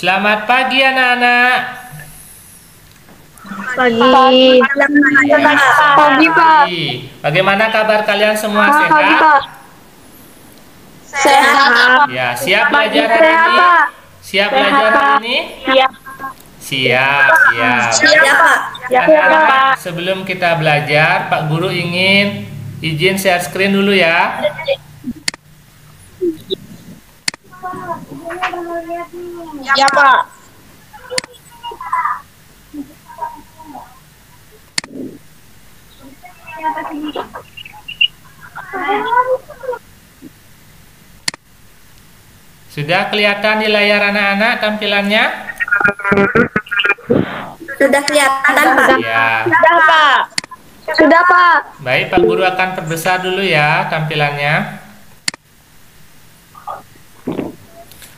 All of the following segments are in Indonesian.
Selamat pagi anak-anak. Pagi. Pagi, Pak. Bagaimana kabar kalian semua? Pagi, Sehat? Pak. Sehat. Ya, siap belajar hari Sehat, ini? Pak. Siap belajar hari ini? Siap. Siap, siap. Siap, Pak. Anak-anak, sebelum kita belajar, Pak Guru ingin izin share screen dulu ya. Ya, Pak. Sudah kelihatan di layar anak-anak tampilannya? Sudah kelihatan, Pak. Ya. Sudah, Pak. Sudah, Pak. Baik, Pak Guru akan perbesar dulu ya tampilannya.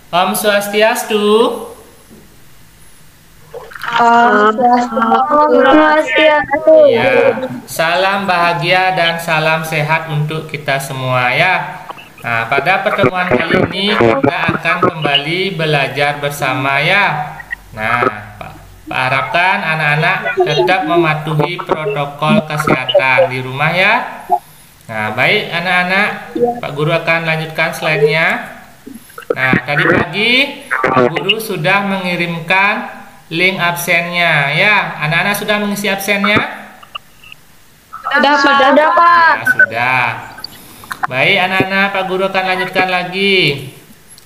Om Swastiastu. Ya, salam bahagia dan salam sehat untuk kita semua ya. Nah, pada pertemuan kali ini kita akan kembali belajar bersama ya. Nah, Pak harapkan anak-anak tetap mematuhi protokol kesehatan di rumah ya. Nah, baik anak-anak, Pak Guru akan lanjutkan slide-nya. Nah, tadi pagi Pak Guru sudah mengirimkan link absennya ya. Anak-anak sudah mengisi absennya? Sudah, Pak. Ya, sudah. Baik anak-anak, Pak Guru akan lanjutkan lagi.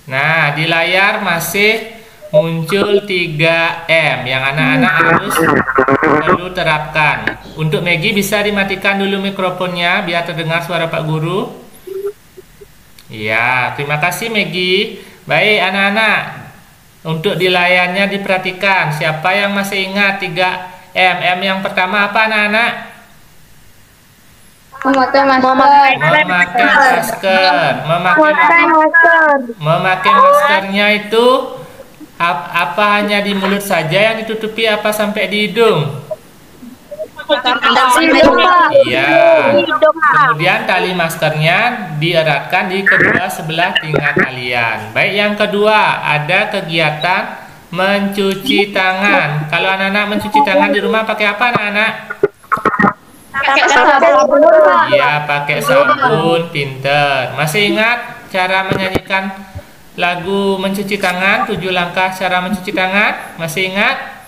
Nah, di layar masih muncul 3M yang anak-anak harus perlu terapkan. Untuk Maggie bisa dimatikan dulu mikrofonnya biar terdengar suara Pak Guru. Ya, terima kasih Maggie. Baik anak-anak, untuk di layarnya diperhatikan. Siapa yang masih ingat 3M? M yang pertama apa anak-anak? Memakai masker. Memakai masker. Memakai maskernya itu apa hanya di mulut saja yang ditutupi, apa sampai di hidung? Iya. Kemudian tali maskernya dieratkan di kedua sebelah telinga kalian. Baik, yang kedua ada kegiatan mencuci tangan. Kalau anak-anak mencuci tangan di rumah pakai apa anak-anak? Pakai sabun. Iya, pakai sabun, pinter. Masih ingat cara menyanyikan lagu mencuci tangan, 7 langkah cara mencuci tangan? Masih ingat?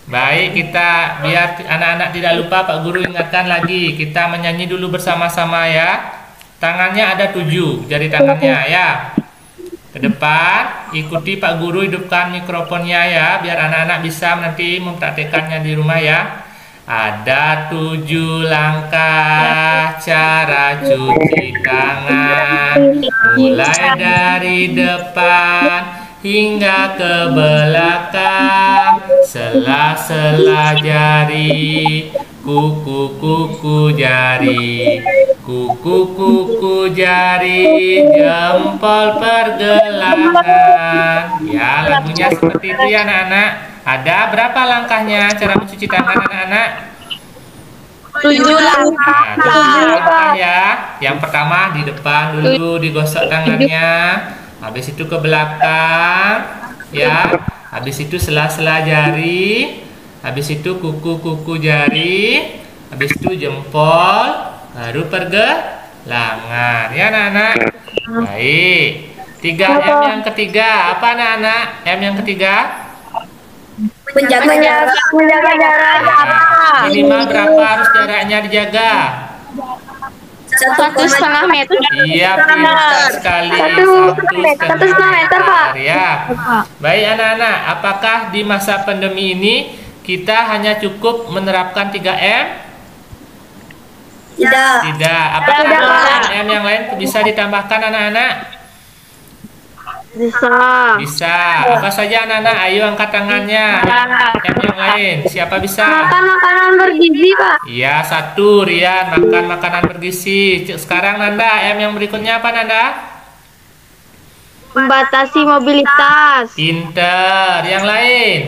Baik, kita biar anak-anak tidak lupa, Pak Guru ingatkan lagi. Kita menyanyi dulu bersama-sama ya. Tangannya ada 7 jari tangannya ya. Ke depan, ikuti Pak Guru, hidupkan mikrofonnya ya, biar anak-anak bisa nanti mempraktekannya di rumah ya. Ada 7 langkah cara cuci tangan, mulai dari depan hingga ke belakang, sela-sela jari, kuku-kuku jari, kuku-kuku jari, jempol pergelangan. Ya, lagunya seperti itu ya anak-anak. Ada berapa langkahnya cara mencuci tangan anak-anak? 7 langkah. Nah, 7 langkah ya. Yang pertama di depan dulu digosok tangannya. Habis itu ke belakang ya. Habis itu sela-sela jari. Habis itu kuku-kuku jari. Habis itu jempol. Baru pergelangan ya anak-anak. Baik. 3M yang ketiga apa anak-anak? M yang ketiga? Menjaga jarak. Ya, minimal berapa harus jaraknya dijaga? 1,5 meter. Iya, pintar sekali. 1,5 meter, Pak. Ya. Baik anak-anak, apakah di masa pandemi ini kita hanya cukup menerapkan 3M? Tidak. Apakah M yang lain bisa ditambahkan anak-anak? Bisa. Apa saja anak-anak? Ayo angkat tangannya. M yang lain. Siapa bisa? Makan makanan bergizi, Pak. Iya, 1 Rian, makan makanan bergizi. Sekarang Nanda, M yang berikutnya apa Nanda? Membatasi mobilitas. Pinter. Yang lain?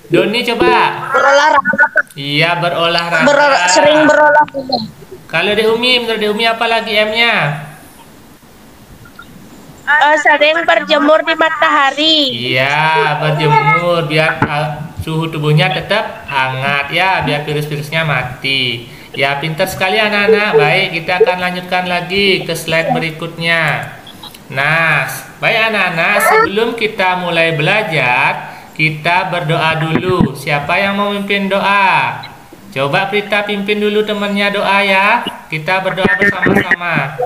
Doni coba. Berolahraga. Iya, berolahraga. Sering berolahraga. Kalau di Umi, menurut di Umi apa lagi M-nya? sering berjemur di matahari. Iya, berjemur biar suhu tubuhnya tetap hangat ya, biar virus-virusnya mati. Ya, pintar sekali anak-anak. Baik, kita akan lanjutkan lagi ke slide berikutnya. Nah, baik anak-anak, sebelum kita mulai belajar, kita berdoa dulu. Siapa yang mau memimpin doa? Coba Prita pimpin dulu temannya doa ya. Kita berdoa bersama-sama.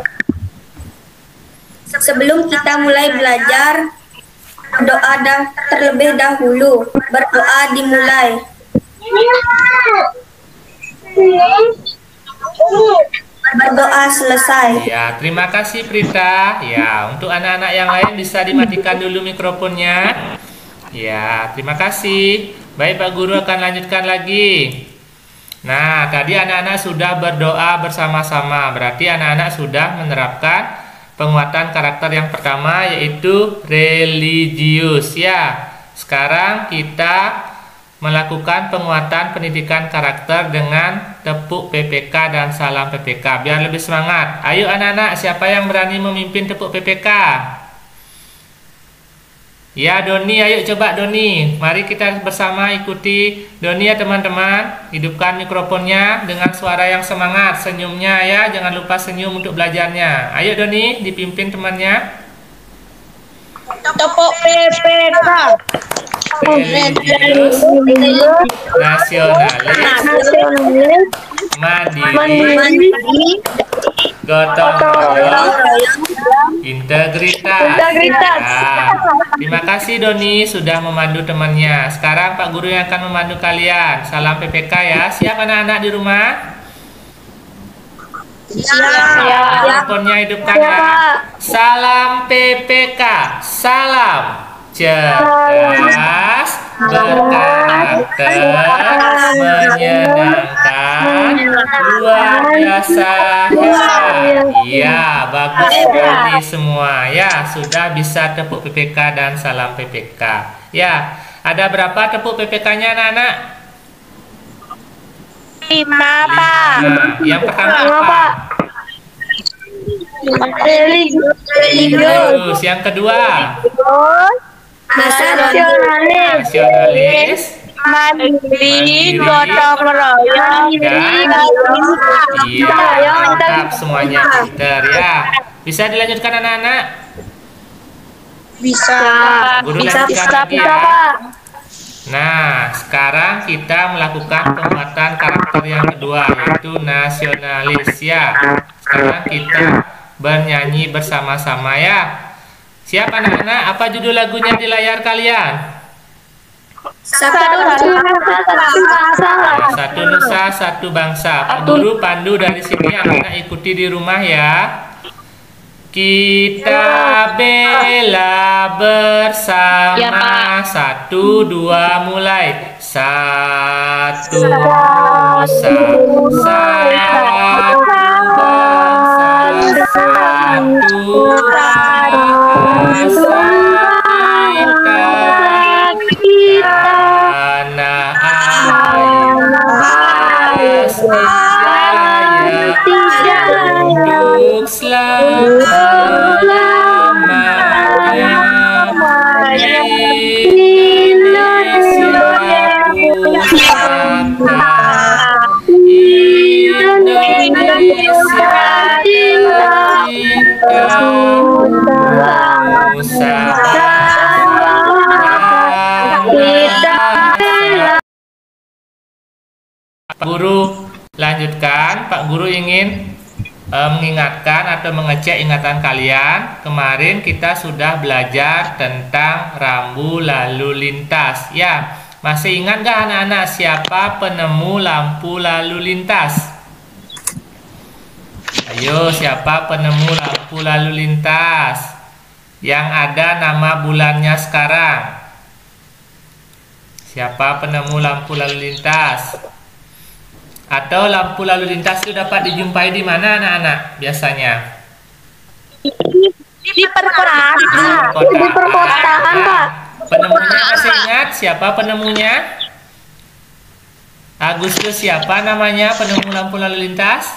Sebelum kita mulai belajar, doa terlebih dahulu. Berdoa dimulai. Berdoa selesai. Ya, terima kasih Prita. Ya, untuk anak-anak yang lain bisa dimatikan dulu mikrofonnya. Ya, terima kasih. Baik, Pak Guru akan lanjutkan lagi. Nah, tadi anak-anak sudah berdoa bersama-sama. Berarti anak-anak sudah menerapkan penguatan karakter yang pertama, yaitu religius ya. Sekarang kita melakukan penguatan pendidikan karakter dengan tepuk PPK dan salam PPK biar lebih semangat. Ayo anak-anak, siapa yang berani memimpin tepuk PPK? Ya, Doni, ayo coba Doni. Mari kita bersama ikuti Doni ya teman-teman. Hidupkan mikrofonnya dengan suara yang semangat. Senyumnya ya, jangan lupa senyum untuk belajarnya. Ayo Doni, dipimpin temannya. Tepuk PPK. Religius, nasionalis, mandiri, gotong royong, integritas. Nah, terima kasih Doni sudah memandu temannya. Sekarang Pak Guru yang akan memandu kalian. Salam PPK ya. Siap anak-anak di rumah? Siap. Teleponnya hidupkan ya. Salam PPK. Salam cerdas, berkarakter, menyenangkan, luar biasa hebat. Iya, bagus sekali semua. Ya, sudah bisa tepuk PPK dan salam PPK. Ya, ada berapa tepuk PPK-nya anak-anak? 5, Pak. Nah, yang pertama apa? Religius. Yang kedua? Nasionalis, mandiri, gotong royong, iya, mantap semuanya pinter ya. Bisa dilanjutkan anak-anak? bisa. Guru lanjutkan lagi ya. Nah, sekarang kita melakukan penguatan karakter yang kedua, yaitu nasionalis ya. Sekarang kita bernyanyi bersama-sama ya. Siap anak-anak? Apa judul lagunya di layar kalian? Satu bangsa. Satu nusa, satu bangsa. Pak Guru pandu dari sini, anak-anak ikuti di rumah ya. Kita bela bersama. 1, 2, mulai. Satu nusa, satu bangsa, satu rasa kita, tanah air jaya untuk selamanya. Indonesia pusaka, Indonesia kita, Nusa Pak Guru lanjutkan. Pak Guru ingin mengingatkan atau mengecek ingatan kalian. Kemarin kita sudah belajar tentang rambu lalu lintas ya. Masih ingat gak anak-anak siapa penemu lampu lalu lintas? Ayo, siapa penemu lampu lalu lintas yang ada nama bulannya sekarang? Siapa penemu lampu lalu lintas? Atau lampu lalu lintas itu dapat dijumpai di mana anak-anak biasanya? Di perkotaan. Di perkotaan, Pak. Penemunya masih ingat siapa penemunya? Agustus siapa namanya penemu lampu lalu lintas?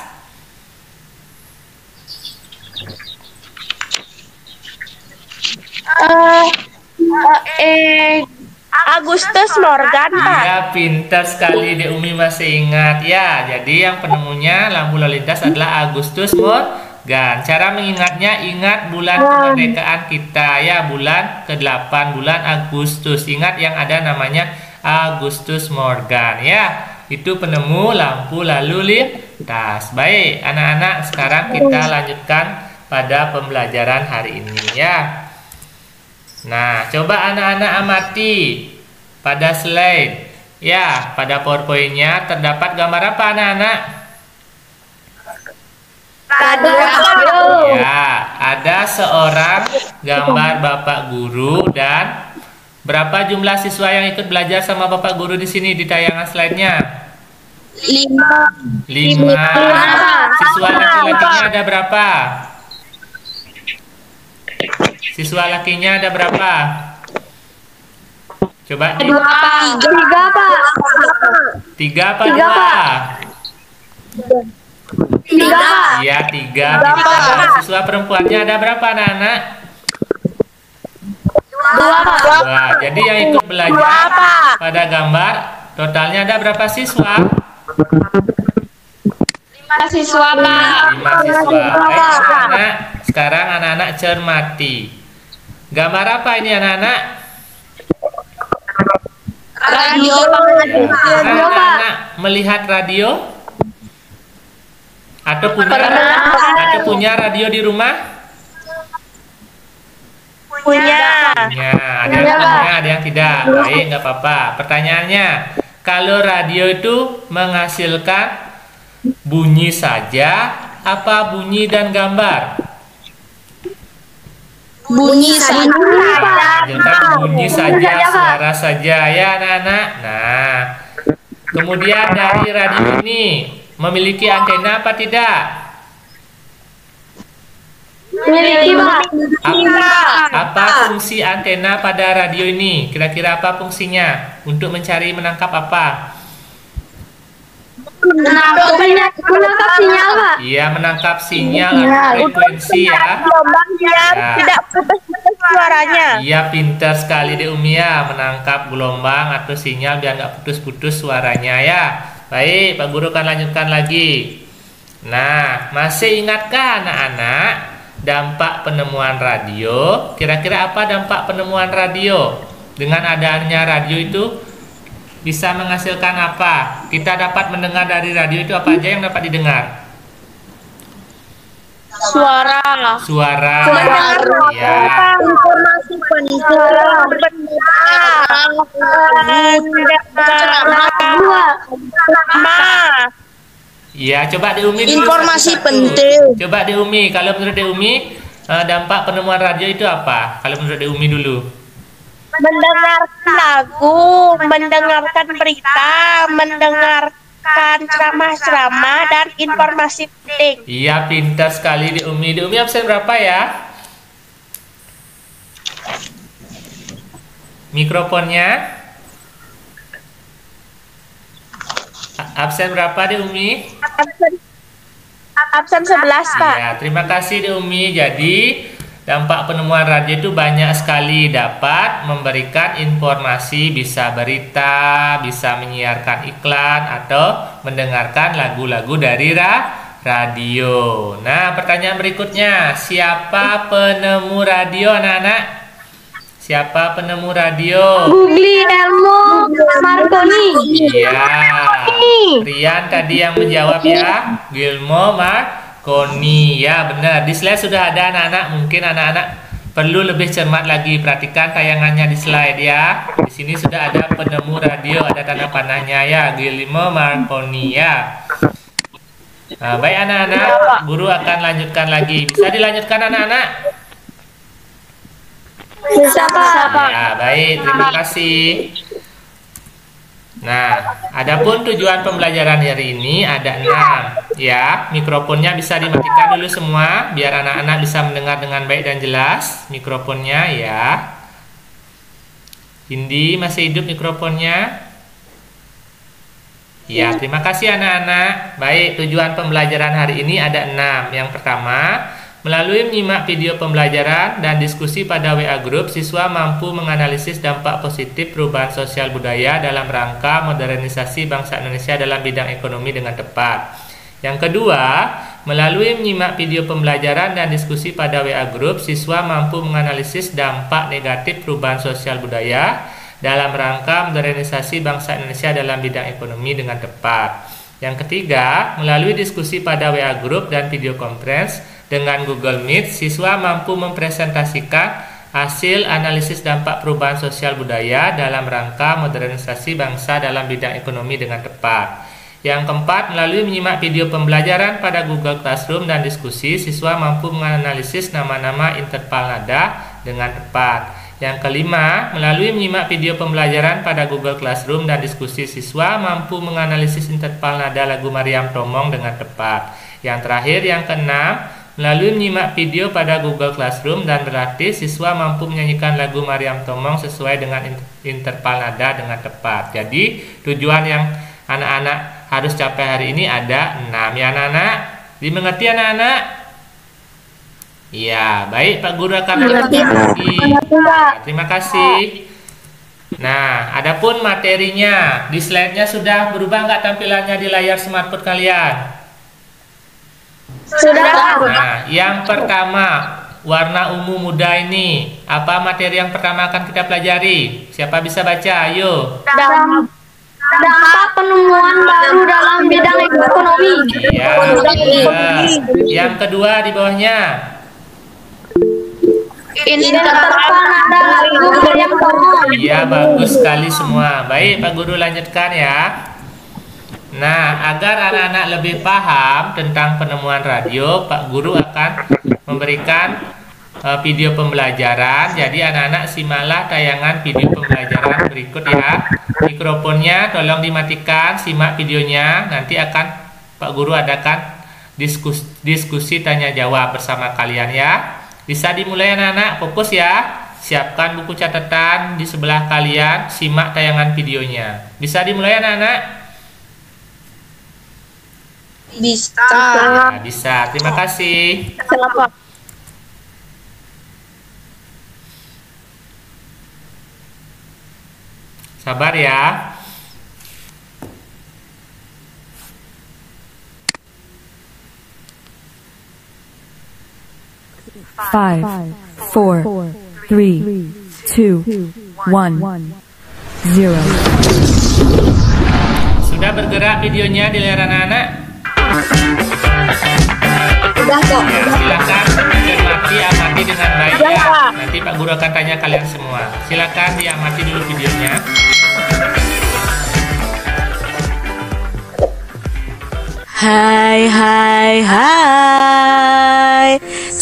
Agustus Morgan, Pak. Iya, pintar sekali Dek Umi masih ingat ya. Jadi yang penemunya lampu lalu lintas adalah Agustus Morgan. Cara mengingatnya, ingat bulan kemerdekaan kita ya, bulan ke-8, bulan Agustus. Ingat yang ada namanya Agustus Morgan ya. Itu penemu lampu lalu lintas. Baik, anak-anak, sekarang kita lanjutkan pada pembelajaran hari ini ya. Nah, coba anak-anak amati pada slide. Ya, pada PowerPoint-nya terdapat gambar apa anak-anak? Radio. Ya, ada seorang gambar Bapak Guru dan berapa jumlah siswa yang ikut belajar sama Bapak Guru di sini di tayangan slide-nya? 5. 5. Siswa laki-lakinya ada berapa? Siswa lakinya ada berapa? Coba di 3, Pak. 3 apa 3, 2? Pak. 3, Pak. Iya 3. Kalau siswa perempuannya ada berapa anak-anak? 2, Pak. 2. Jadi yang ikut belajar pada gambar totalnya ada berapa siswa? 5 siswa, Pak. 5 siswa. Baik anak-anak, sekarang anak-anak cermati. Gambar apa ini anak-anak? Radio, Pernah Radio, Pak. anak-anak melihat radio? Atau punya radio di rumah? Punya. Punya. Ada yang punya, ada yang tidak. Baik, nggak apa-apa. Pertanyaannya, kalau radio itu menghasilkan bunyi saja, apa bunyi dan gambar? Bunyi saja. Menghasilkan bunyi saja, suara saja ya anak-anak. Nah, kemudian dari radio ini memiliki antena apa tidak? Miliki, Pak. Apa fungsi antena pada radio ini? Kira-kira apa fungsinya? Untuk mencari menangkap apa? Menangkap sinyal, Pak. Iya, menangkap sinyal atau frekuensi ya. Gelombang yang Ya. tidak putus-putus suaranya. Iya, pintar sekali Dek Umi ya, menangkap gelombang atau sinyal biar nggak putus-putus suaranya ya. Baik, Pak Guru akan lanjutkan lagi. Nah, masih ingatkah anak-anak dampak penemuan radio? Kira-kira apa dampak penemuan radio? Dengan adanya radio itu bisa menghasilkan apa? Kita dapat mendengar dari radio itu apa aja yang dapat didengar? Suara. Suara. Ya. Informasi penting. Iya, coba di Umi dulu. Informasi satu-satu. penting. Coba di Umi, kalau menurut di Umi dampak penemuan radio itu apa? Kalau menurut di Umi dulu. Mendengarkan lagu, mendengarkan berita, mendengarkan ceramah-ceramah dan informasi penting. Iya, pintar sekali di Umi. Di Umi absen berapa ya? Mikrofonnya. Absen berapa di Umi? Absen 11, Pak. Ya, terima kasih di Umi. Jadi dampak penemuan radio itu banyak sekali, dapat memberikan informasi, bisa berita, bisa menyiarkan iklan atau mendengarkan lagu-lagu dari radio. Nah, pertanyaan berikutnya, siapa penemu radio anak-anak? Siapa penemu radio? Guglielmo Marconi. Iya, Rian tadi yang menjawab ya, Guillermo Marconi. Ya benar, di slide sudah ada anak-anak. Mungkin anak-anak perlu lebih cermat lagi, perhatikan tayangannya di slide ya. Di sini sudah ada penemu radio, ada tanda panahnya ya, Guillermo Marconi ya. Nah, baik anak-anak, guru akan lanjutkan lagi. Bisa dilanjutkan anak-anak? Bisa, Pak. Ya, baik, terima kasih. Nah, adapun tujuan pembelajaran hari ini ada 6 ya. Mikrofonnya bisa dimatikan dulu semua biar anak-anak bisa mendengar dengan baik dan jelas mikrofonnya ya. Indi masih hidup mikrofonnya? Ya, terima kasih anak-anak. Baik, tujuan pembelajaran hari ini ada 6. Yang pertama, Melalui menyimak video pembelajaran dan diskusi pada WA Group, siswa mampu menganalisis dampak positif perubahan sosial budaya dalam rangka modernisasi bangsa Indonesia dalam bidang ekonomi dengan tepat. Yang kedua, melalui menyimak video pembelajaran dan diskusi pada WA Group, siswa mampu menganalisis dampak negatif perubahan sosial budaya dalam rangka modernisasi bangsa Indonesia dalam bidang ekonomi dengan tepat. Yang ketiga, melalui diskusi pada WA Group dan video conference dengan Google Meet, siswa mampu mempresentasikan hasil analisis dampak perubahan sosial budaya dalam rangka modernisasi bangsa dalam bidang ekonomi dengan tepat. Yang keempat, melalui menyimak video pembelajaran pada Google Classroom dan diskusi, siswa mampu menganalisis nama-nama interval nada dengan tepat. Yang kelima, melalui menyimak video pembelajaran pada Google Classroom dan diskusi, siswa mampu menganalisis interval nada lagu Mariam Tomong dengan tepat. Yang terakhir, yang keenam, melalui menyimak video pada Google Classroom dan berlatih, siswa mampu menyanyikan lagu Mariam Tomong sesuai dengan interval nada dengan tepat. Jadi, tujuan yang anak-anak harus capai hari ini ada 6 ya anak-anak. Dimengerti anak-anak? Iya, baik Pak Guru akan mengerti lagi. Terima kasih. Nah, adapun materinya, di slide-nya sudah berubah nggak tampilannya di layar smartphone kalian? Sudah. Nah, yang pertama, warna ungu muda ini. Apa materi yang pertama akan kita pelajari? Siapa bisa baca? Ayo. Dampak penemuan baru dalam bidang ekonomi. Iya. Yang kedua di bawahnya. Interval nada lagu Mariam Tomong. Iya, bagus sekali semua. Baik, Pak Guru lanjutkan ya. Nah, agar anak-anak lebih paham tentang penemuan radio, Pak Guru akan memberikan video pembelajaran. Jadi anak-anak simaklah tayangan video pembelajaran berikut ya. Mikrofonnya tolong dimatikan, simak videonya. Nanti akan Pak Guru adakan diskusi tanya jawab bersama kalian ya. Bisa dimulai anak-anak, fokus ya. Siapkan buku catatan di sebelah kalian, simak tayangan videonya. Bisa dimulai anak-anak? Bisa. Ya, bisa. Terima kasih. Sabar ya. Five, four, three, two, one, zero. Sudah bergerak videonya di layar anak-anak? Udah kok. Ya, silakan amati dengan baik ya. Nanti Pak Guru akan tanya kalian semua. Silakan diamati dulu videonya. Hai.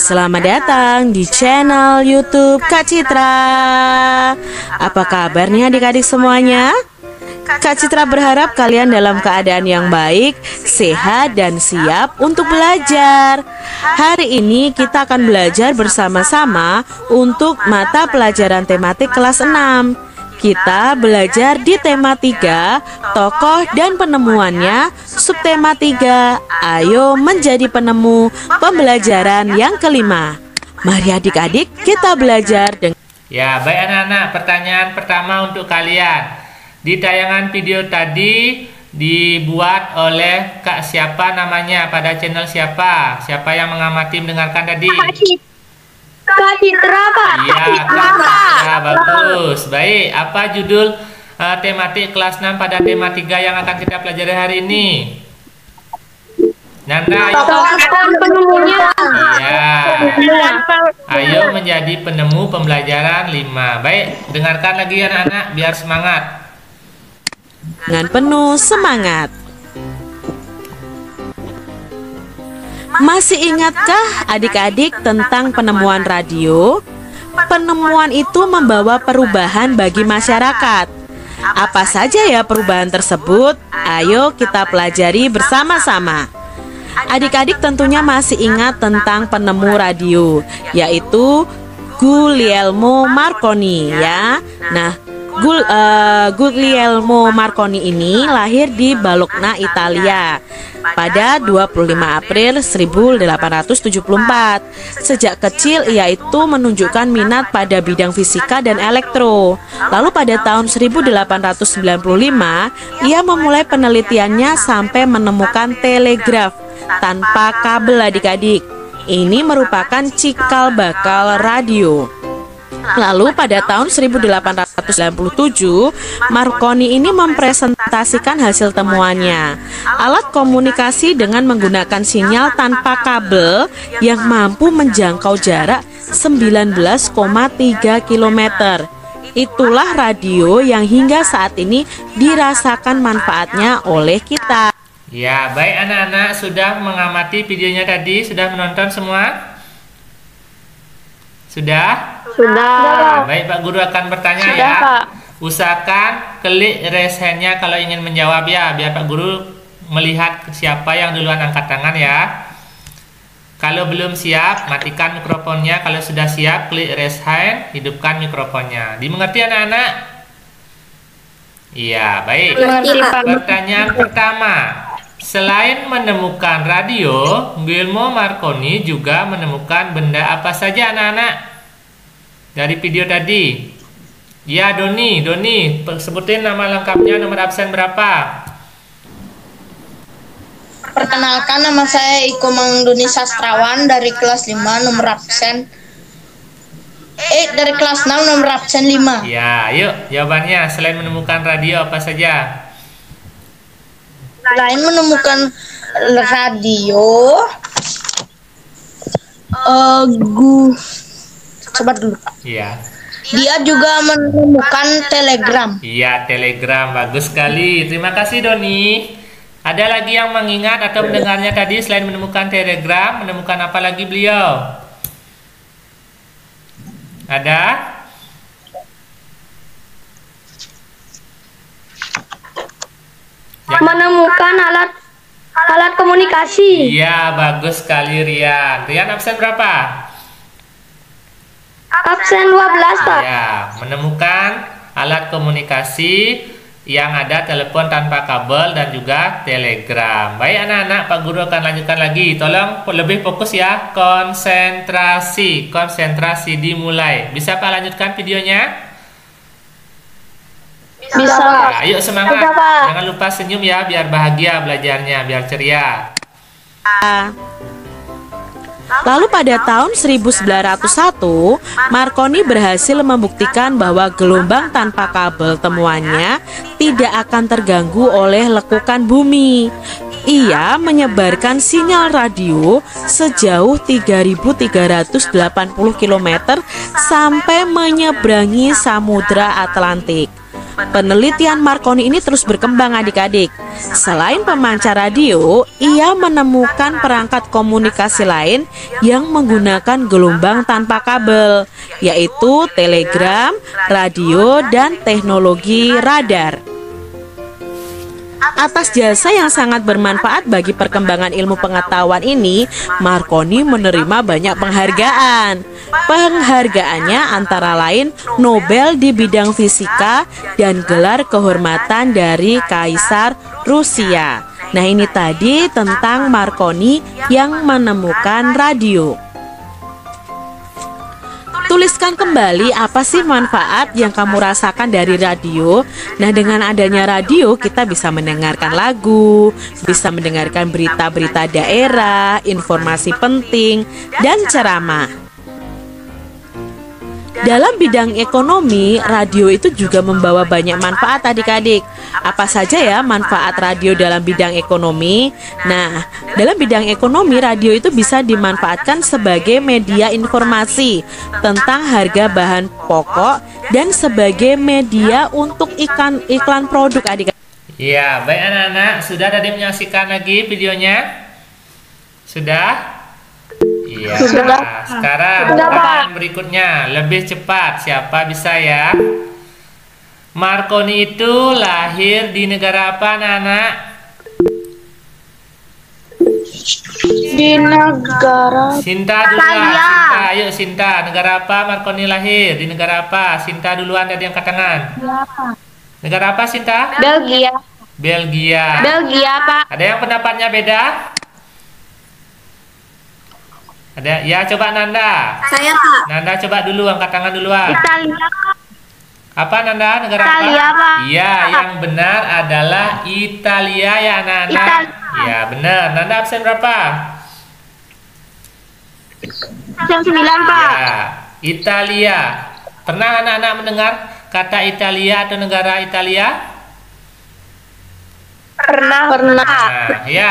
Selamat datang di channel YouTube Kak Citra. Apa kabarnya adik-adik semuanya? Kak Citra berharap kalian dalam keadaan yang baik, sehat, dan siap untuk belajar. Hari ini kita akan belajar bersama-sama untuk mata pelajaran tematik kelas 6. Kita belajar di tema 3, tokoh dan penemuannya, subtema 3, ayo menjadi penemu, pembelajaran yang kelima. Mari adik-adik kita belajar dengan... Ya, baik anak-anak, pertanyaan pertama untuk kalian. Di tayangan video tadi dibuat oleh Kak siapa namanya? Pada channel siapa? Siapa yang mengamati mendengarkan tadi? Kak Citra, Pak. Iya, Kak Citra, bagus. Baik, apa judul tematik kelas 6 pada tema 3 yang akan kita pelajari hari ini? Nanda, ayo. Tokoh penemunya. Iya. Ayo menjadi penemu pembelajaran 5. Baik, dengarkan lagi anak-anak biar semangat. dengan penuh semangat. Masih ingatkah adik-adik tentang penemuan radio? Penemuan itu membawa perubahan bagi masyarakat. Apa saja ya perubahan tersebut? Ayo kita pelajari bersama-sama. Adik-adik tentunya masih ingat tentang penemu radio, yaitu Guglielmo Marconi ya. Nah, Guglielmo Marconi ini lahir di Bologna, Italia pada 25 April 1874. Sejak kecil ia itu menunjukkan minat pada bidang fisika dan elektro. Lalu pada tahun 1895 ia memulai penelitiannya sampai menemukan telegraf tanpa kabel adik-adik. Ini merupakan cikal bakal radio. Lalu pada tahun 1897, Marconi ini mempresentasikan hasil temuannya. Alat komunikasi dengan menggunakan sinyal tanpa kabel yang mampu menjangkau jarak 19,3 km. Itulah radio yang hingga saat ini dirasakan manfaatnya oleh kita. Ya, baik anak-anak, sudah mengamati videonya tadi, sudah menonton semua? Sudah? Sudah. Baik, Pak Guru akan bertanya Sudah, ya. Pak. Usahakan klik raise hand-nya kalau ingin menjawab ya, biar Pak Guru melihat siapa yang duluan angkat tangan ya. Kalau belum siap, matikan mikrofonnya. Kalau sudah siap, klik raise hand, hidupkan mikrofonnya. Dimengerti anak-anak? Iya, baik. Mengerti, Pak. Pertanyaan pertama. Selain menemukan radio, Guglielmo Marconi juga menemukan benda apa saja anak-anak? Dari video tadi. Ya, Doni, sebutin nama lengkapnya, nomor absen berapa? Perkenalkan, nama saya Iko Mangduni Sastrawan dari kelas 5 nomor absen dari kelas 6 nomor absen 5. Ya, yuk jawabannya. Selain menemukan radio apa saja? Selain menemukan radio, coba dulu Pak. Iya. Dia juga menemukan telegram. Iya, telegram. Bagus sekali. Terima kasih, Doni. Ada lagi yang mengingat atau mendengarnya tadi selain menemukan telegram, menemukan apa lagi beliau? Ada? Menemukan alat komunikasi. Iya, bagus sekali Rian. Rian absen berapa? Absen 12, Pak. Ya, menemukan alat komunikasi yang ada telepon tanpa kabel dan juga telegram. Baik anak-anak, Pak Guru akan lanjutkan lagi. Tolong lebih fokus ya. Konsentrasi dimulai. Bisa Pak lanjutkan videonya? Bisa, Pak. Ya, ayo semangat. Bisa, Pak. Jangan lupa senyum ya, biar bahagia belajarnya, biar ceria. Lalu pada tahun 1901, Marconi berhasil membuktikan bahwa gelombang tanpa kabel temuannya tidak akan terganggu oleh lekukan bumi. Ia menyebarkan sinyal radio sejauh 3.380 km sampai menyeberangi Samudra Atlantik. Penelitian Marconi ini terus berkembang adik-adik. Selain pemancar radio, ia menemukan perangkat komunikasi lain yang menggunakan gelombang tanpa kabel, yaitu telegram, radio, dan teknologi radar. Atas jasa yang sangat bermanfaat bagi perkembangan ilmu pengetahuan ini, Marconi menerima banyak penghargaan. Penghargaannya antara lain Nobel di bidang fisika dan gelar kehormatan dari Kaisar Rusia. Nah, ini tadi tentang Marconi yang menemukan radio. Tuliskan kembali apa sih manfaat yang kamu rasakan dari radio. Nah, dengan adanya radio kita bisa mendengarkan lagu, bisa mendengarkan berita-berita daerah, informasi penting, dan ceramah. Dalam bidang ekonomi, radio itu juga membawa banyak manfaat adik-adik. Apa saja ya manfaat radio dalam bidang ekonomi? Nah, dalam bidang ekonomi, radio itu bisa dimanfaatkan sebagai media informasi tentang harga bahan pokok dan sebagai media untuk iklan produk adik-adik. Ya, baik anak-anak, sudah tadi menyaksikan lagi videonya? Sudah? Iya. Sudah. Sekarang pertanyaan berikutnya, lebih cepat. Siapa bisa ya? Marconi itu lahir di negara apa, anak-anak? Di negara Sinta duluan. Sinta, ayo Sinta. Negara apa Marconi lahir? Di negara apa? Sinta duluan dari angkat tangan. Negara apa Sinta? Belgia. Belgia. Belgia, Pak. Ada yang pendapatnya beda? Ada? Ya, coba Nanda. Saya, Pak. Nanda coba dulu angkat tangan duluan. Italia. Apa Nanda? Negara Italia, apa? Pak. Iya, yang benar adalah Italia ya anak-anak. Ya, benar. Nanda absen berapa? Jam 9, Pak. Ya, Italia. Pernah anak-anak mendengar kata Italia atau negara Italia? Pernah. Nah, ya.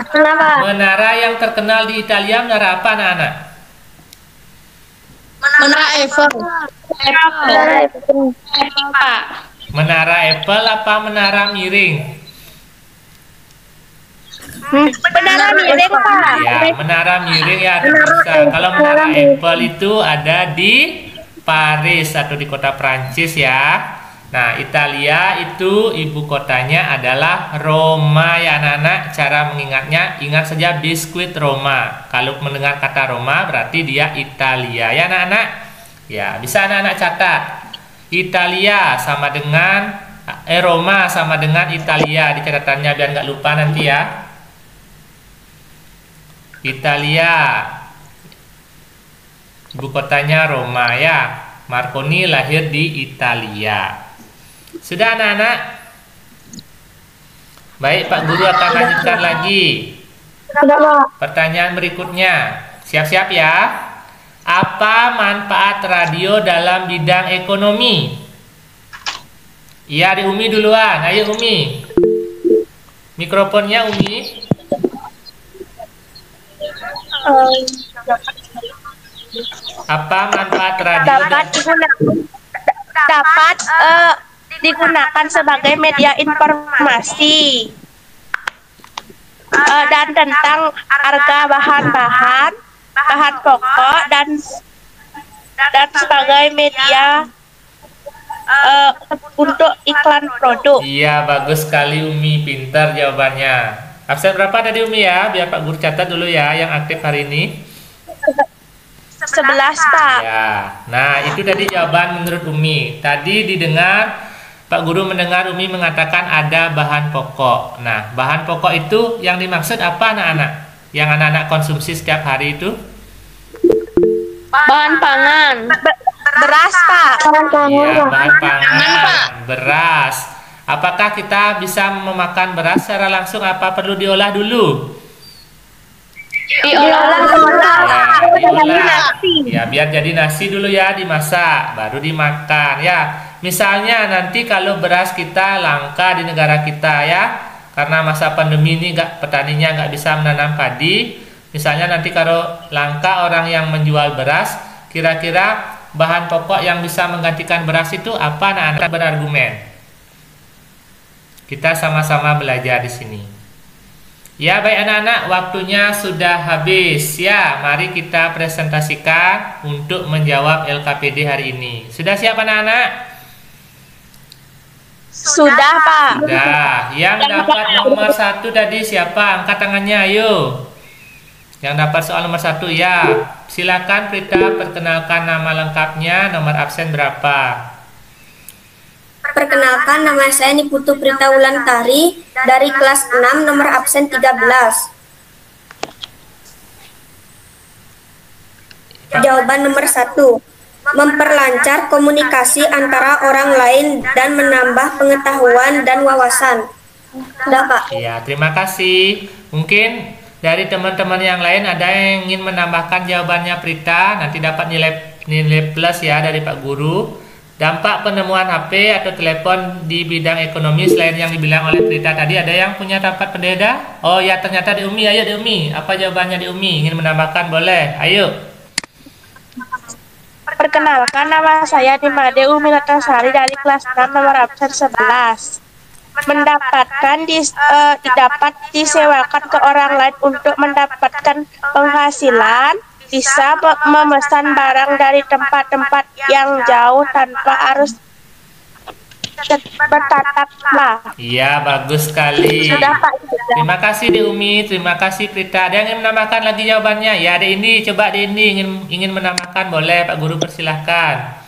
Pernah, Pak. Menara yang terkenal di Italia, menara apa anak-anak? Menara Eiffel. Pak. Menara Eiffel apa menara miring? Menara miring, Pak. Ya, menara miring ya bisa. Kalau menara Eiffel itu ada di Paris atau di kota Prancis ya. Nah, Italia itu ibu kotanya adalah Roma ya anak-anak. Cara mengingatnya, ingat saja biskuit Roma. Kalau mendengar kata Roma berarti dia Italia ya anak-anak. Ya, bisa anak-anak catat. Italia sama dengan Roma sama dengan Italia di catatannya biar nggak lupa nanti ya. Italia. Ibu kotanya Roma ya. Marconi lahir di Italia. Sudah anak-anak? Baik, Pak Guru akan lanjutkan lagi. Pertanyaan berikutnya. Siap-siap ya. Apa manfaat radio dalam bidang ekonomi? Iya, di Umi duluan. Ayo Umi. Mikrofonnya Umi. Apa manfaat radio? Dapat digunakan sebagai media informasi dan tentang harga bahan pokok dan sebagai media untuk iklan produk. Iya, bagus sekali Umi, pintar jawabannya. Absen berapa tadi Umi ya? Biar Pak Guru catat dulu ya yang aktif hari ini. 11, Pak. Ya. Nah, itu tadi jawaban menurut Umi. Tadi didengar Pak Guru mendengar Umi mengatakan ada bahan pokok. Nah, bahan pokok itu yang dimaksud apa anak-anak? Yang anak-anak konsumsi setiap hari itu? Bahan pangan. Beras, Pak. Iya, bahan pangan, beras. Apakah kita bisa memakan beras secara langsung apa perlu diolah dulu? Diolah. Diolah. Ya, biar jadi nasi dulu ya, dimasak, baru dimakan ya. Misalnya nanti kalau beras kita langka di negara kita ya, karena masa pandemi ini petaninya nggak bisa menanam padi. Misalnya nanti kalau langka orang yang menjual beras, kira-kira bahan pokok yang bisa menggantikan beras itu apa anak-anak berargumen? Kita sama-sama belajar di sini. Ya, baik anak-anak, waktunya sudah habis ya. Mari kita presentasikan untuk menjawab LKPD hari ini. Sudah siap anak-anak? Sudah, Pak. Sudah. Yang dapat nomor 1 tadi siapa? Angkat tangannya, ayo. Yang dapat soal nomor 1 ya. Silakan Prita perkenalkan nama lengkapnya, nomor absen berapa? Perkenalkan, nama saya Niputu Prita Wulantari dari kelas 6 nomor absen 13. Jawaban nomor 1. Memperlancar komunikasi antara orang lain dan menambah pengetahuan dan wawasan. Sudah, Pak. Ya, terima kasih. Mungkin dari teman-teman yang lain ada yang ingin menambahkan jawabannya Prita, nanti dapat nilai plus ya dari Pak Guru. Dampak penemuan HP atau telepon di bidang ekonomi selain yang dibilang oleh Prita tadi, ada yang punya dapat berbeda? Oh ya, ternyata di Umi. Ayo di Umi. Apa jawabannya di Umi? Ingin menambahkan boleh. Ayo. Perkenalkan, nama saya Dimade Umi Ratnasari dari kelas 6 nomor absen 11. Dapat disewakan ke orang lain untuk mendapatkan penghasilan, bisa memesan barang dari tempat-tempat yang jauh tanpa harus bertataplah. Iya, bagus sekali. Sudah Pak. Sudah. Terima kasih Dek Umi, terima kasih Prita. Ada yang ingin menambahkan lagi jawabannya? Ya, Dek Indi, coba Dek Indi ingin menambahkan, boleh Pak Guru persilahkan.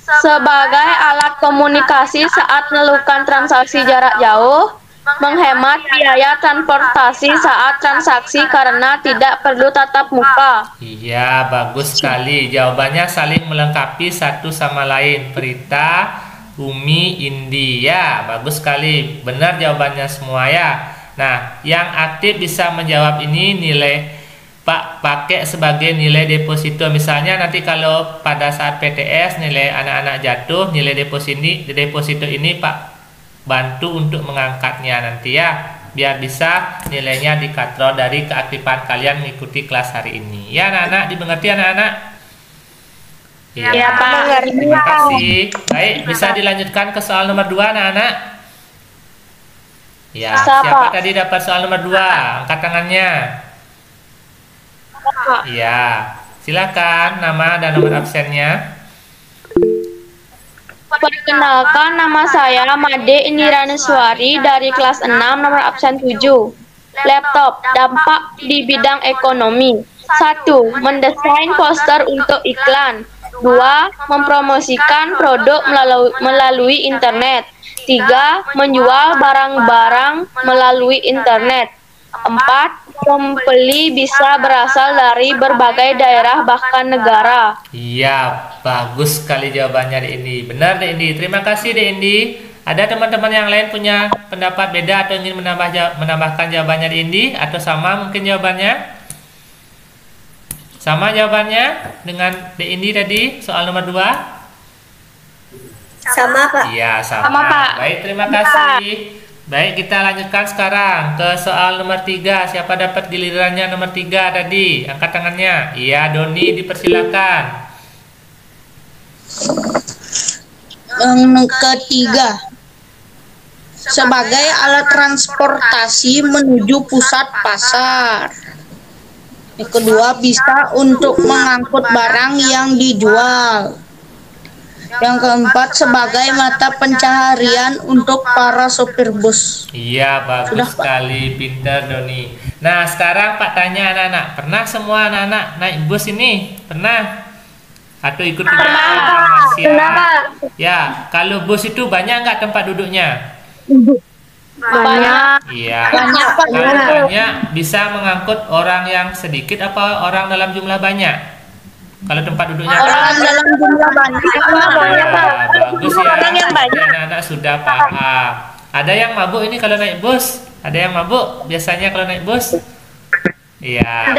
Sebagai alat komunikasi saat melakukan transaksi jarak jauh, menghemat biaya transportasi saat transaksi karena tidak perlu tatap muka. Iya, bagus sekali. Jawabannya saling melengkapi satu sama lain. Prita, Umi, Indi. Ya, bagus sekali. Benar jawabannya semua ya. Nah, yang aktif bisa menjawab ini nilai Pak pakai sebagai nilai deposito. Misalnya nanti kalau pada saat PTS nilai anak-anak jatuh, nilai deposito ini Pak bantu untuk mengangkatnya nanti ya, biar bisa nilainya dikatrol dari keaktifan kalian mengikuti kelas hari ini. Ya anak-anak, dimengerti anak-anak? Ya, Pak. Terima kasih. Baik, bisa dilanjutkan ke soal nomor 2 anak-anak? Ya, Bisa, siapa Pak. tadi dapat soal nomor 2? Angkat tangannya. Ya, silakan nama dan nomor absennya. Perkenalkan, nama saya Made Indiraneswari dari kelas 6 nomor absen 7. Laptop, dampak di bidang ekonomi. 1. Mendesain poster untuk iklan. 2. Mempromosikan produk melalui internet. 3. Menjual barang-barang melalui internet. 4. Pembeli bisa berasal dari berbagai daerah bahkan negara. Iya, bagus sekali jawabannya Dek Indi. Benar Dek Indi. Terima kasih Dek Indi. Ada teman-teman yang lain punya pendapat beda atau ingin menambahkan jawabannya Dek Indi atau sama mungkin jawabannya? Sama jawabannya dengan Dek Indi tadi soal nomor 2? Sama, Pak. Iya, sama. Sama, Pak. Baik, terima kasih. Baik, kita lanjutkan sekarang ke soal nomor 3. Siapa dapat gilirannya nomor 3 tadi? Angkat tangannya. Iya, Doni dipersilakan. Yang ketiga, sebagai alat transportasi menuju pusat pasar. Yang kedua, bisa untuk mengangkut barang yang dijual. Yang keempat, sebagai mata pencaharian untuk para sopir bus. Iya, bagus Sudah, Pak. sekali, pintar Doni. Nah, sekarang Pak tanya anak-anak, pernah semua anak-anak naik bus ini? Pernah? Atau ikut kegiatan informasi? Ya, kalau bus itu banyak nggak tempat duduknya? Banyak. Iya. Banyak, Pak. Kalau banyak, bisa mengangkut orang yang sedikit apa orang dalam jumlah banyak? Kalau tempat duduknya Orang dalam jumlah banyak. ya, bagus ya. Orang yang banyak. Anak-anak sudah paham. Ada yang mabuk ini kalau naik bus? Ada yang mabuk biasanya kalau naik bus? Iya.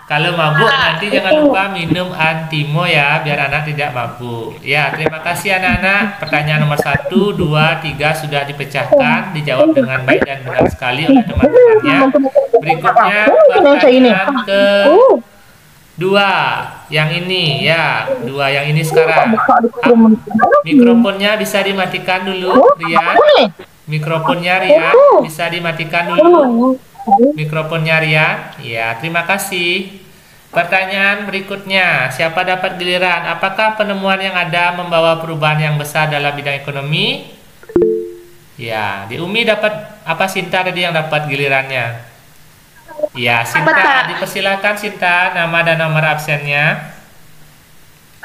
Kalau mabuk nanti jangan lupa minum antimo ya, biar anak tidak mabuk. Ya, terima kasih anak-anak. Pertanyaan nomor 1, 2, 3 sudah dipecahkan, dijawab dengan baik dan benar sekali oleh teman-temannya. Berikutnya pertanyaan ke 2 yang ini ya, 2 yang ini sekarang. Mikrofonnya bisa dimatikan dulu, Rian. Mikrofonnya Rian bisa dimatikan dulu. Mikrofonnya Rian. Ya, terima kasih. Pertanyaan berikutnya, siapa dapat giliran? Apakah penemuan yang ada membawa perubahan yang besar dalam bidang ekonomi? Ya, di Umi dapat apa? Sinta tadi yang dapat gilirannya. Ya, Sinta, dipersilakan Sinta, nama dan nomor absennya.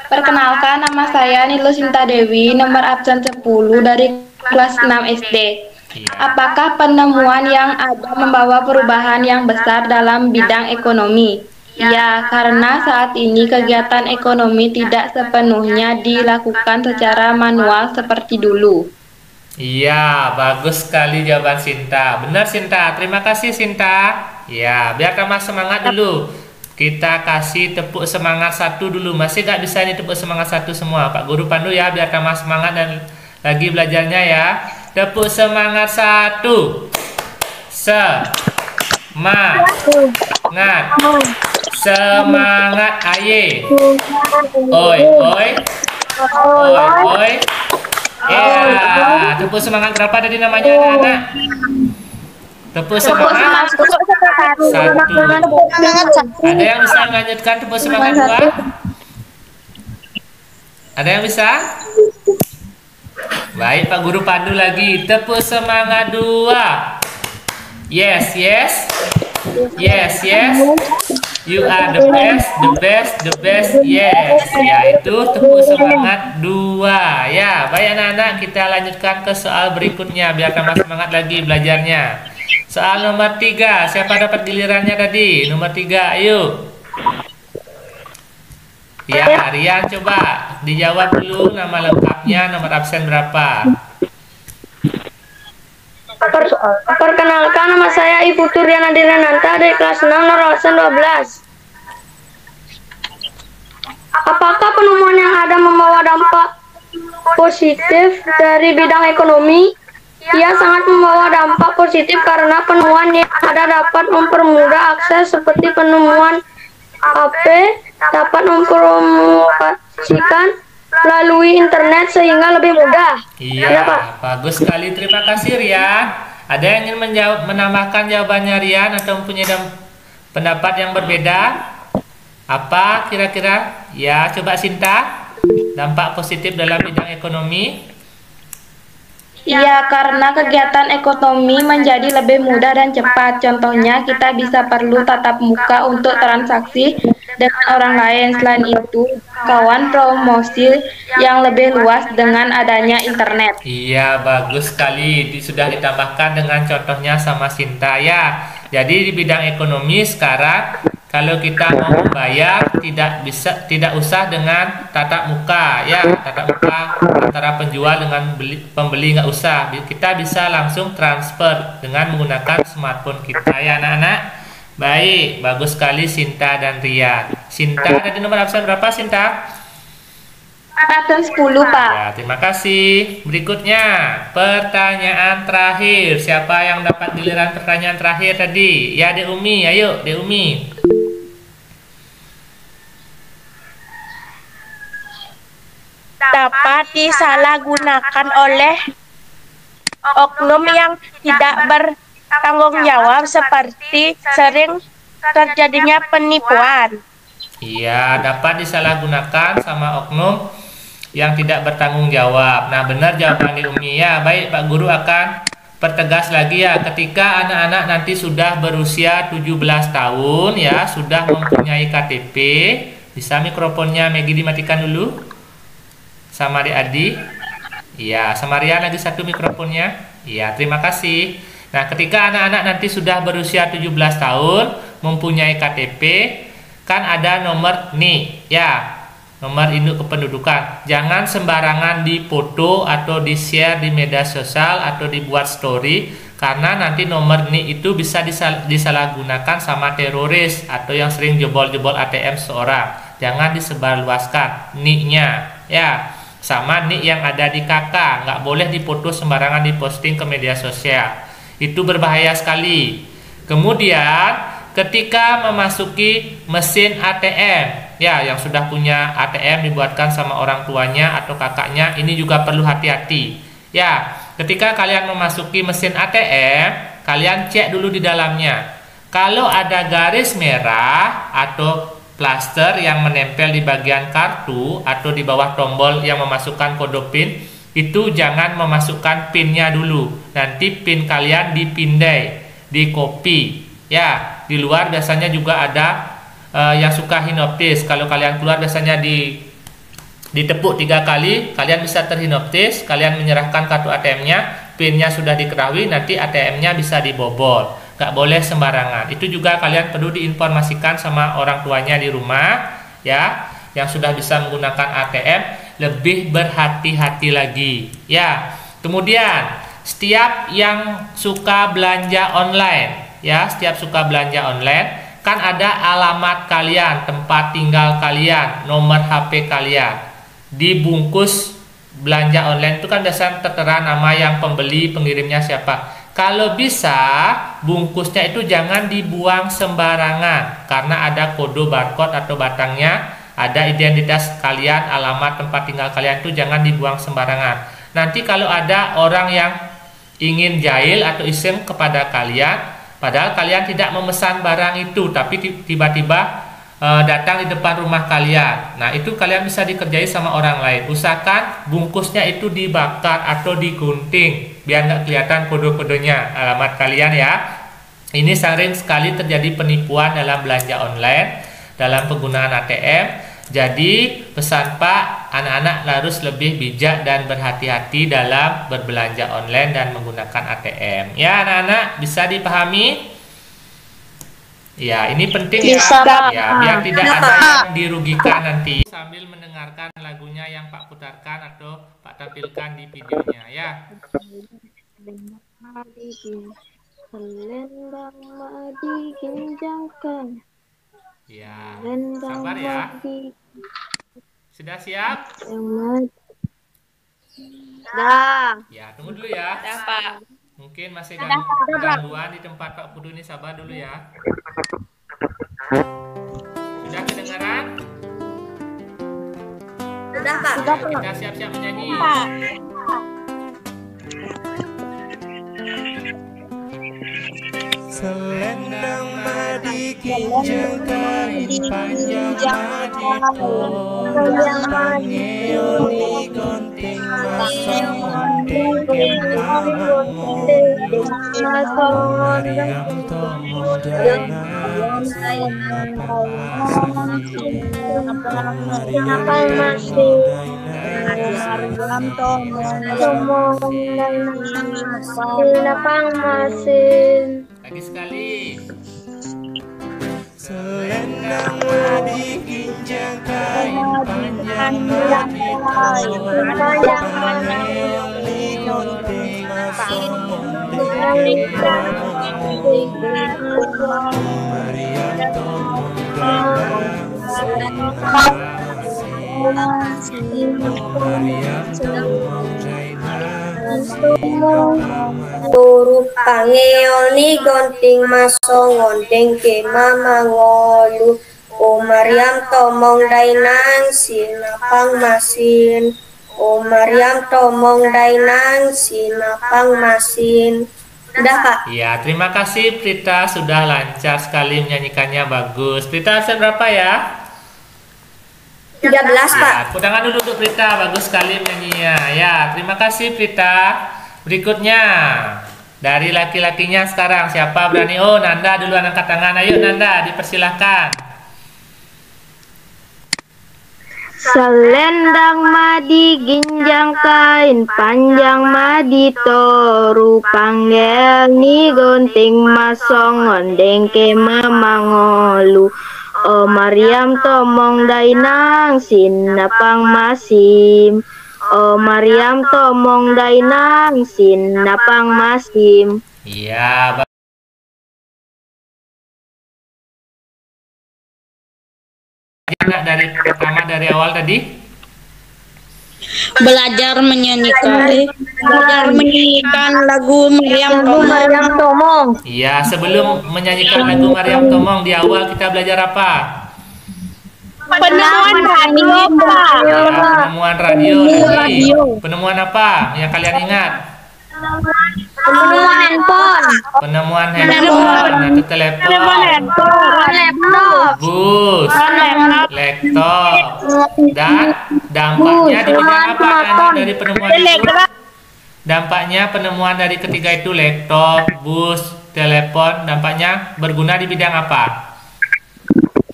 Perkenalkan, nama saya Nilo Sinta Dewi, nomor absen 10 dari kelas 6 SD. Iya. Apakah penemuan yang ada membawa perubahan yang besar dalam bidang ekonomi? Ya, karena saat ini kegiatan ekonomi tidak sepenuhnya dilakukan secara manual seperti dulu. Iya, bagus sekali jawaban Sinta. Benar Sinta, terima kasih Sinta. Ya, biar tambah semangat dulu. Kita kasih tepuk semangat 1 dulu. Masih nggak bisa nih tepuk semangat 1 semua. Pak Guru pandu ya, biar tambah semangat dan lagi belajarnya ya. Tepuk semangat 1. Semangat. Semangat aye. Oi, oi. Oi, oi. Ya, tepuk semangat berapa tadi namanya anak-anak? Tepuk semangat 1. Ada yang bisa melanjutkan tepuk semangat 2? Ada yang bisa? Baik, Pak Guru pandu lagi. Tepuk semangat 2. Yes, yes. Yes, yes. You are the best, the best, the best. Yes. Ya, itu tepuk semangat 2. Ya, baik anak-anak, kita lanjutkan ke soal berikutnya biar tambah semangat lagi belajarnya. Soal nomor 3. Siapa dapat gilirannya tadi? Nomor 3, ayo. Ya, Rian coba dijawab dulu nama lengkapnya, nomor absen berapa? Perkenalkan, nama saya Ibu Turiana Direnanta dari kelas 6 nomor absen 12. Apakah penemuan yang ada membawa dampak positif dari bidang ekonomi? Ia sangat membawa dampak positif karena penemuan yang ada dapat mempermudah akses seperti penemuan HP dapat mempromosikan melalui internet sehingga lebih mudah. Iya, bagus sekali. Terima kasih Rian. Ada yang ingin menambahkan jawabannya Rian atau mempunyai pendapat yang berbeda? Apa kira-kira? Ya, coba Sinta. Dampak positif dalam bidang ekonomi. Ya, karena kegiatan ekonomi menjadi lebih mudah dan cepat. Contohnya, kita bisa perlu tatap muka untuk transaksi dengan orang lain. Selain itu, kawan promosi yang lebih luas dengan adanya internet. Iya, bagus sekali. Sudah ditambahkan dengan contohnya sama Sinta ya. Jadi di bidang ekonomi sekarang kalau kita mau membayar tidak usah dengan tatap muka ya, tatap muka antara penjual dengan pembeli nggak usah. Kita bisa langsung transfer dengan menggunakan smartphone kita ya anak-anak. Baik, bagus sekali Sinta dan Rian. Sinta tadi nomor absen berapa Sinta? Absen 10, Pak. Ya, terima kasih. Berikutnya, pertanyaan terakhir. Siapa yang dapat giliran pertanyaan terakhir tadi? Ya, Dek Umi. Ayo, Dek Umi. Dapat disalahgunakan oleh oknum yang tidak bertanggung jawab seperti sering terjadinya penipuan. Iya, dapat disalahgunakan sama oknum yang tidak bertanggung jawab. Nah, benar jawaban di Umi ya. Baik, Pak Guru akan pertegas lagi ya. Ketika anak-anak nanti sudah berusia 17 tahun ya, sudah mempunyai KTP, bisa mikrofonnya Megi dimatikan dulu. Sama Adik Adi. Iya, sama Rian lagi satu mikrofonnya. Iya, terima kasih. Nah, ketika anak-anak nanti sudah berusia 17 tahun, mempunyai KTP, kan ada nomor NIK ya. Nomor induk kependudukan. Jangan sembarangan dipoto atau di-share di media sosial atau dibuat story karena nanti nomor NIK itu bisa disalahgunakan sama teroris atau yang sering jebol-jebol ATM seorang. Jangan disebarluaskan NIK-nya ya. Sama NIK yang ada di KK, nggak boleh dipoto sembarangan diposting ke media sosial. Itu berbahaya sekali. Kemudian ketika memasuki mesin ATM ya, yang sudah punya ATM dibuatkan sama orang tuanya atau kakaknya, ini juga perlu hati-hati ya. Ketika kalian memasuki mesin ATM, kalian cek dulu di dalamnya. Kalau ada garis merah atau plaster yang menempel di bagian kartu atau di bawah tombol yang memasukkan kode PIN, itu jangan memasukkan PIN-nya dulu. Nanti PIN kalian dipindai, di copy ya. Di luar biasanya juga ada yang suka hinoptis. Kalau kalian keluar biasanya ditepuk 3 kali, kalian bisa terhinoptis. Kalian menyerahkan kartu ATM-nya, PIN-nya sudah diketahui, nanti ATM-nya bisa dibobol. Gak boleh sembarangan. Itu juga kalian perlu diinformasikan sama orang tuanya di rumah ya, yang sudah bisa menggunakan ATM, lebih berhati-hati lagi ya. Kemudian setiap yang suka belanja online ya, setiap suka belanja online kan ada alamat kalian, tempat tinggal kalian, nomor HP kalian. Di bungkus belanja online itu kan biasanya tertera nama yang pembeli, pengirimnya siapa. Kalau bisa bungkusnya itu jangan dibuang sembarangan karena ada kode barcode atau batangnya, ada identitas kalian, alamat tempat tinggal kalian, itu jangan dibuang sembarangan. Nanti kalau ada orang yang ingin jahil atau iseng kepada kalian, padahal kalian tidak memesan barang itu, tapi tiba-tiba datang di depan rumah kalian. Nah, itu kalian bisa dikerjai sama orang lain. Usahakan bungkusnya itu dibakar atau digunting biar nggak kelihatan kode-kodenya alamat kalian ya. Ini sering sekali terjadi penipuan dalam belanja online, dalam penggunaan ATM. Jadi pesan Pak, anak-anak harus lebih bijak dan berhati-hati dalam berbelanja online dan menggunakan ATM. Ya anak-anak, bisa dipahami? Ya, ini penting ya. Ya, biar tidak ada yang dirugikan nanti. Sambil mendengarkan lagunya yang Pak putarkan atau Pak tampilkan di videonya ya. Selendang madi genjangkan. Ya, sabar ya. Sudah siap? Dah. Ya, tunggu dulu ya. Dah, Pak. Mungkin masih gangguan di tempat Pak Pudu ini, sabar dulu ya. Sudah kedengaran? Sudah, Pak. Kita siap-siap menyanyi. Selendang madi kinjang kain panjang madi panjang pangeoli gonting masang monteng kemamang Mariam tomo dana lagi sekali. Selendang madi kinjang kain panjang madi panjang pangeoli gonting masang monteng Mariam tomo dana Mariam tomo Turu pangeoni gonting masong ngondeng ke mama ngolu O Mariam tomong dainang sinapang masin O Mariam tomong dainang sinapang masin. Udah Pak? Ya, terima kasih Prita, sudah lancar sekali menyanyikannya, bagus. Prita absen berapa ya? 13 Pak. Ya, tepuk tangan dulu untuk Prita, bagus sekali menyanyinya. Ya, terima kasih Prita. Berikutnya dari laki-lakinya sekarang siapa berani? Oh, Nanda duluan angkat tangan. Ayo Nanda, dipersilahkan. Selendang madi ginjang kain panjang madi toru panggel ni gonting masong ngondeng ke mamangolu O Mariam tomong dainang sinapang masim O Mariam tomong dainang sinapang masim. Iya, dari pertama dari awal tadi Belajar menyanyikan lagu Mariam Tomong. Iya, sebelum menyanyikan lagu Mariam Tomong di awal kita belajar apa? Penemuan radio, Pak. Ya, penemuan radio tadi. Penemuan apa yang kalian ingat? Penemuan handphone. Penemuan handphone atau telepon, bus, laptop, dan dampaknya di bidang apa anak dari penemuan itu? Dampaknya penemuan dari ketiga itu laptop, bus, telepon, dampaknya berguna di bidang apa?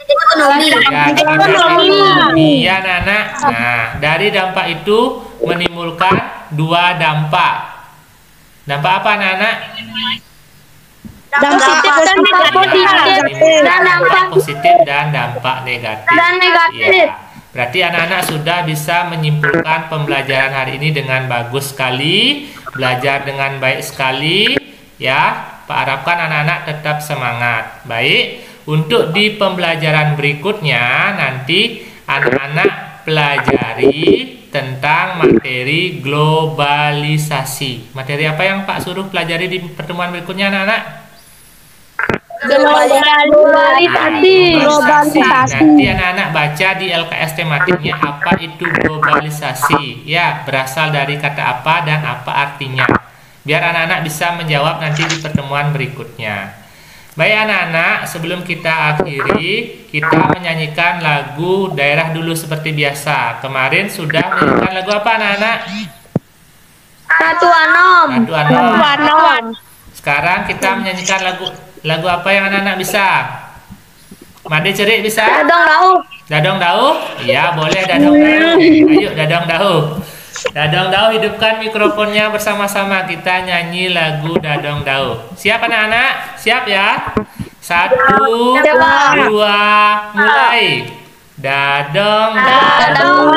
Ekonomi. Ya, di bidang ekonomi ya anak-anak. Nah, dari dampak itu menimbulkan dua dampak. Dampak apa anak-anak? Dampak positif dan dampak positif dan dampak negatif. Ya. Berarti anak-anak sudah bisa menyimpulkan pembelajaran hari ini dengan bagus sekali, belajar dengan baik sekali, ya. Pak harapkan anak-anak tetap semangat. Baik, untuk di pembelajaran berikutnya nanti anak-anak pelajari tentang materi globalisasi. Materi apa yang Pak suruh pelajari di pertemuan berikutnya anak-anak? Globalisasi. Nanti anak-anak baca di LKS tematiknya apa itu globalisasi. Ya, berasal dari kata apa dan apa artinya. Biar anak-anak bisa menjawab nanti di pertemuan berikutnya. Baik anak-anak, sebelum kita akhiri, kita menyanyikan lagu daerah dulu seperti biasa. Kemarin sudah menyanyikan lagu apa anak-anak? Satu Anom. Satu Anom. Sekarang kita menyanyikan lagu apa yang anak-anak bisa? Made Cerik bisa? Dadong Dahu. Dadong Dahu? Iya, boleh Dadong Dahu. Ayo Dadong Dahu. Dadong Dahu, hidupkan mikrofonnya bersama-sama. Kita nyanyi lagu Dadong Dahu. Siap anak-anak? Siap ya? 1, 2, mulai. Dadong Dahu.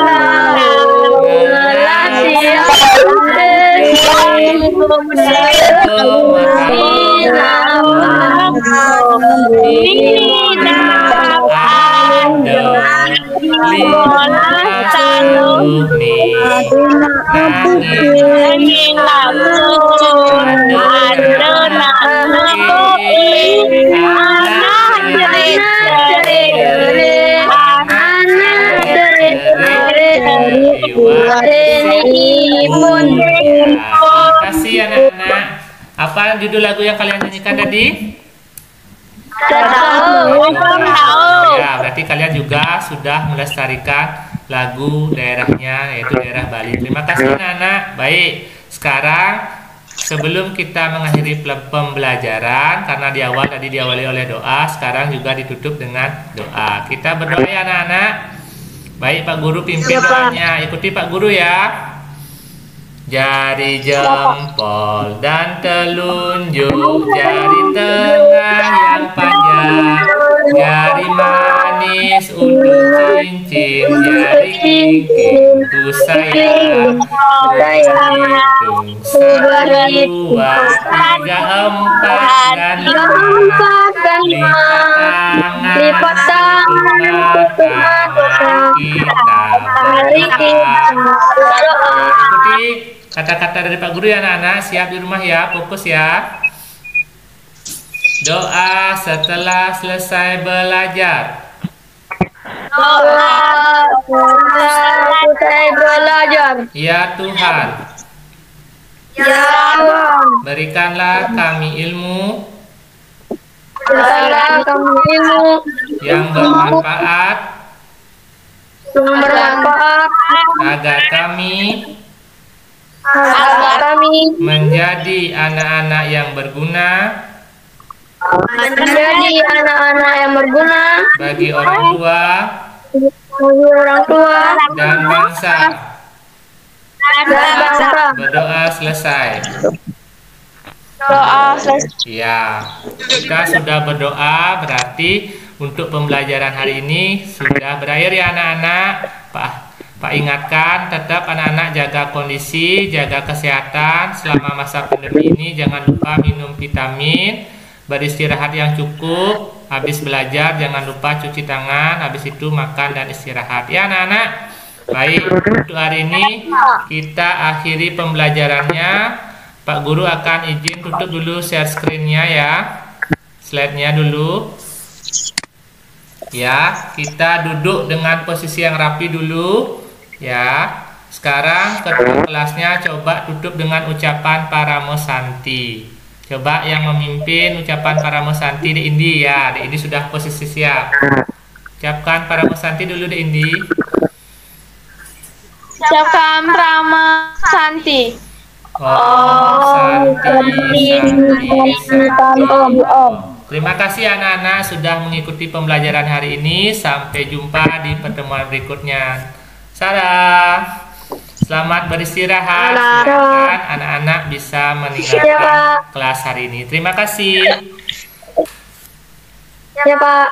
Kasih anak-anak. Apa judul lagu yang kalian nyanyikan tadi? Ya, berarti kalian juga sudah melestarikan lagu daerahnya, yaitu daerah Bali. Terima kasih anak-anak. Baik, sekarang sebelum kita mengakhiri pembelajaran, karena di awal tadi diawali oleh doa, sekarang juga ditutup dengan doa. Kita berdoa ya anak-anak. Baik, Pak Guru pimpin doanya. Ikuti Pak Guru ya. Jari jempol dan telunjuk, jari tengah yang panjang, jari manis untuk cincin, jari kelingking untuk sayang. Berhitung 1, 2, 3, 4 dan 5. Lipat tangan untuk mata. Mari kita berdoa. Ikuti kata-kata dari Pak Guru ya anak-anak. Siap di rumah ya, fokus ya. Doa setelah selesai belajar. Doa setelah selesai belajar. Ya Tuhan, Ya Tuhan, berikanlah kami ilmu berikanlah kami ilmu yang bermanfaat agar kami menjadi anak-anak yang berguna bagi orang tua dan bangsa. Berdoa selesai. Ya, kita sudah berdoa, berarti untuk pembelajaran hari ini sudah berakhir ya anak-anak. Pak ingatkan, tetap anak-anak jaga kondisi, jaga kesehatan selama masa pandemi ini. Jangan lupa minum vitamin, beristirahat yang cukup. Habis belajar jangan lupa cuci tangan, habis itu makan dan istirahat ya anak-anak. Baik, untuk hari ini kita akhiri pembelajarannya. Pak Guru akan izin tutup dulu share screen-nya ya, slide-nya dulu. Ya, kita duduk dengan posisi yang rapi dulu. Ya, sekarang ketua kelasnya coba tutup dengan ucapan Paramo Santi. Coba yang memimpin ucapan Paramo Santi di Indi ya. Di Indi sudah posisi siap. Ucapkan Paramo Santi dulu di Indi. Ucapkan Paramo Santi. Terima kasih anak-anak sudah mengikuti pembelajaran hari ini. Sampai jumpa di pertemuan berikutnya. Salam. Selamat beristirahat. Silakan anak-anak bisa meninggalkan kelas hari ini. Terima kasih. Ya Pak.